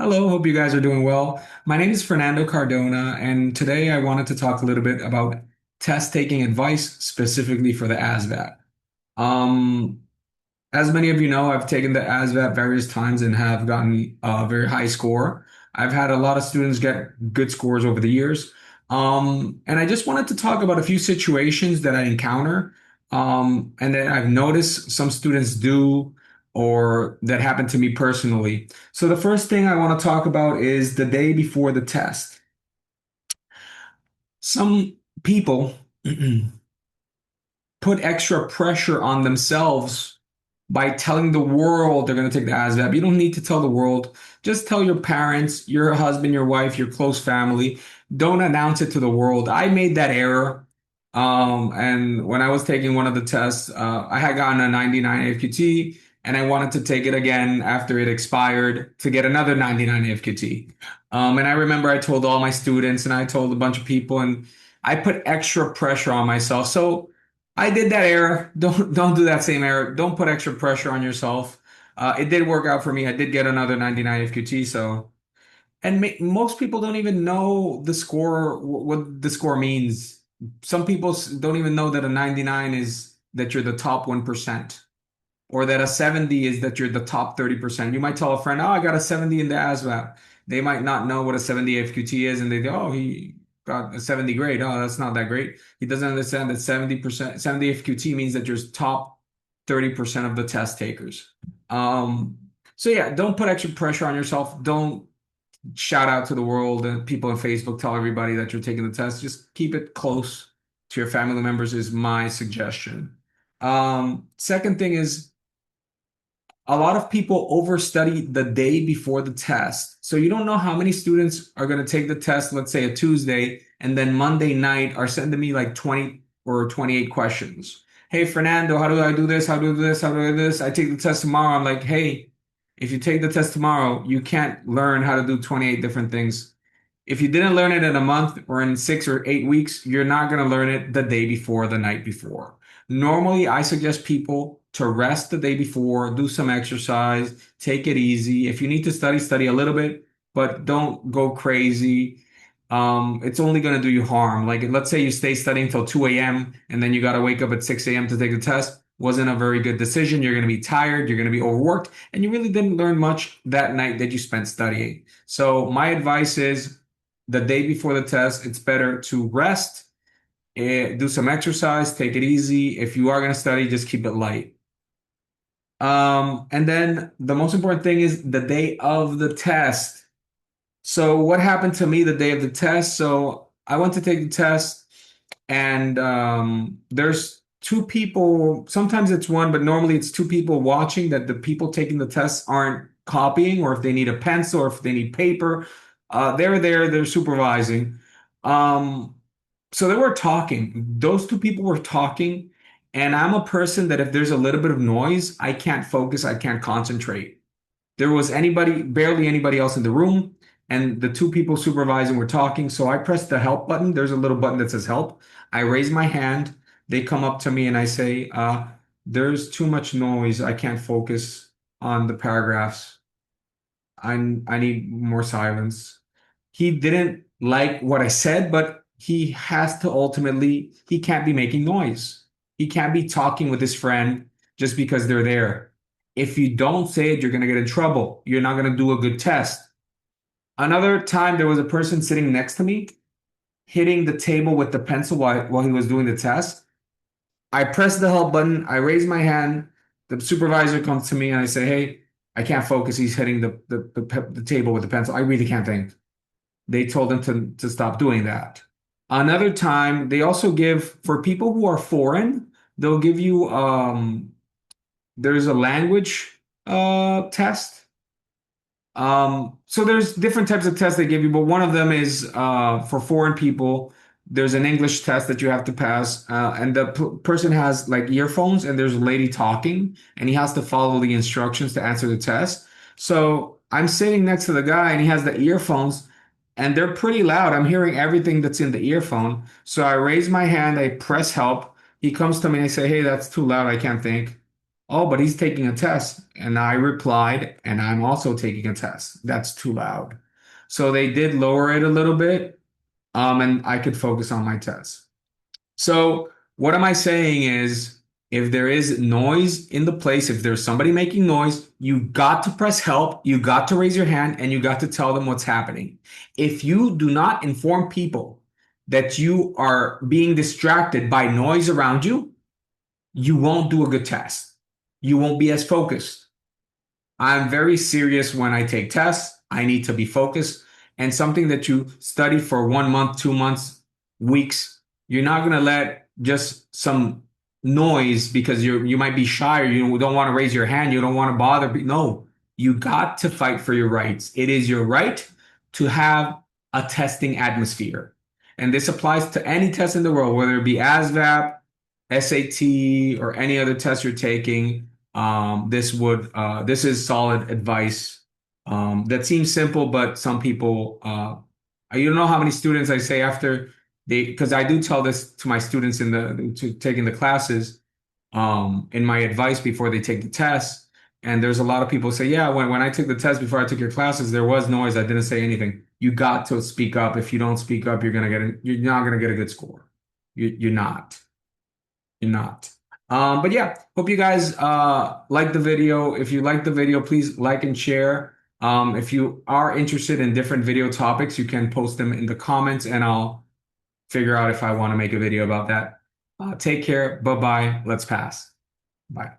Hello, hope you guys are doing well. My name is Fernando Cardona, and today I wanted to talk a little bit about test taking advice specifically for the ASVAB. Um, as many of you know, I've taken the ASVAB various times and have gotten a very high score. I've had a lot of students get good scores over the years. And I just wanted to talk about a few situations that I encounter, and that I've noticed some students do or that happened to me personally. So the first thing I want to talk about is the day before the test. Some people put extra pressure on themselves by telling the world they're going to take the ASVAB. You don't need to tell the world. Just tell your parents, your husband, your wife, your close family. Don't announce it to the world. I made that error. And when I was taking one of the tests, I had gotten a 99 AFQT and I wanted to take it again after it expired to get another 99 AFQT. And I remember I told all my students and I told a bunch of people and I put extra pressure on myself. So I did that error. Don't do that same error. Don't put extra pressure on yourself. It did work out for me. I did get another 99 FQT. So, and most people don't even know the score, what the score means. Some people don't even know that a 99 is that you're the top 1%, or that a 70 is that you're the top 30%. You might tell a friend, "Oh, I got a 70 in the ASVAB." They might not know what a 70 FQT is, and they go, "Oh, he got a 70 grade. Oh, that's not that great." He doesn't understand that 70%, 70 FQT means that you're top 30% of the test takers. Um, so yeah, don't put extra pressure on yourself. Don't shout out to the world and people on Facebook, tell everybody that you're taking the test. Just keep it close to your family members is my suggestion. Second thing is, a lot of people overstudy the day before the test. So you don't know how many students are going to take the test, let's say a Tuesday, and then Monday night are sending me like 20 or 28 questions. Hey, Fernando, how do I do this? How do I do this? How do I do this? I take the test tomorrow. I'm like, hey, if you take the test tomorrow, you can't learn how to do 28 different things. If you didn't learn it in a month or in 6 or 8 weeks, you're not going to learn it the day before, the night before. Normally, I suggest people to rest the day before, do some exercise, take it easy. If you need to study, study a little bit, but don't go crazy. It's only going to do you harm. Like, let's say you stay studying till 2 a.m. and then you got to wake up at 6 a.m. to take the test. Wasn't a very good decision. You're going to be tired, you're going to be overworked, and you really didn't learn much that night that you spent studying. So, my advice is the day before the test, it's better to rest, do some exercise, take it easy. If you are going to study, just keep it light. And then the most important thing is the day of the test. So what happened to me the day of the test? So I went to take the test, and there's two people. Sometimes it's one, but normally it's two people watching that the people taking the test aren't copying, or if they need a pencil or if they need paper, they're there, they're supervising. Um, so they were talking. Those two people were talking, and I'm a person that if there's a little bit of noise, I can't focus, I can't concentrate. There was anybody, barely anybody else in the room, and the two people supervising were talking. So I pressed the help button. There's a little button that says help. I raise my hand. They come up to me and I say, there's too much noise. I can't focus on the paragraphs. I need more silence. He didn't like what I said, but he has to ultimately, he can't be making noise. He can't be talking with his friend just because they're there. If you don't say it, you're going to get in trouble. You're not going to do a good test. Another time, there was a person sitting next to me hitting the table with the pencil while he was doing the test. I press the help button. I raise my hand. The supervisor comes to me and I say, hey, I can't focus. He's hitting the table with the pencil. I really can't think. They told him to stop doing that. Another time, they also give, for people who are foreign, they'll give you, there's a language test. So there's different types of tests they give you, but one of them is for foreign people. There's an English test that you have to pass, and the person has like earphones, and there's a lady talking, and he has to follow the instructions to answer the test. So I'm sitting next to the guy, and he has the earphones, and they're pretty loud. I'm hearing everything that's in the earphone. So I raise my hand, I press help. He comes to me and I say, "Hey, that's too loud. I can't think." Oh, but he's taking a test. And I replied, and I'm also taking a test. That's too loud. So they did lower it a little bit, and I could focus on my test. So what am I saying is, if there is noise in the place, if there's somebody making noise, you got to press help, you got to raise your hand, and you got to tell them what's happening. If you do not inform people that you are being distracted by noise around you, you won't do a good test. You won't be as focused. I'm very serious when I take tests. I need to be focused. And something that you study for 1 month, 2 months, weeks, you're not going to let just some noise because you might be shy or you don't want to raise your hand, you don't want to bother. No, you got to fight for your rights. It is your right to have a testing atmosphere. And this applies to any test in the world, whether it be ASVAB, SAT, or any other test you're taking. This is solid advice. That seems simple, but some people, you don't know how many students I say after because I do tell this to my students to taking the classes, in my advice before they take the test. And there's a lot of people say, yeah, when I took the test before I took your classes, there was noise. I didn't say anything. You got to speak up. If you don't speak up, you're not gonna get a good score. You're not. You're not. But yeah, hope you guys like the video. If you like the video, please like and share. If you are interested in different video topics, you can post them in the comments and I'll figure out if I want to make a video about that. Take care. Bye bye. Let's pass. Bye.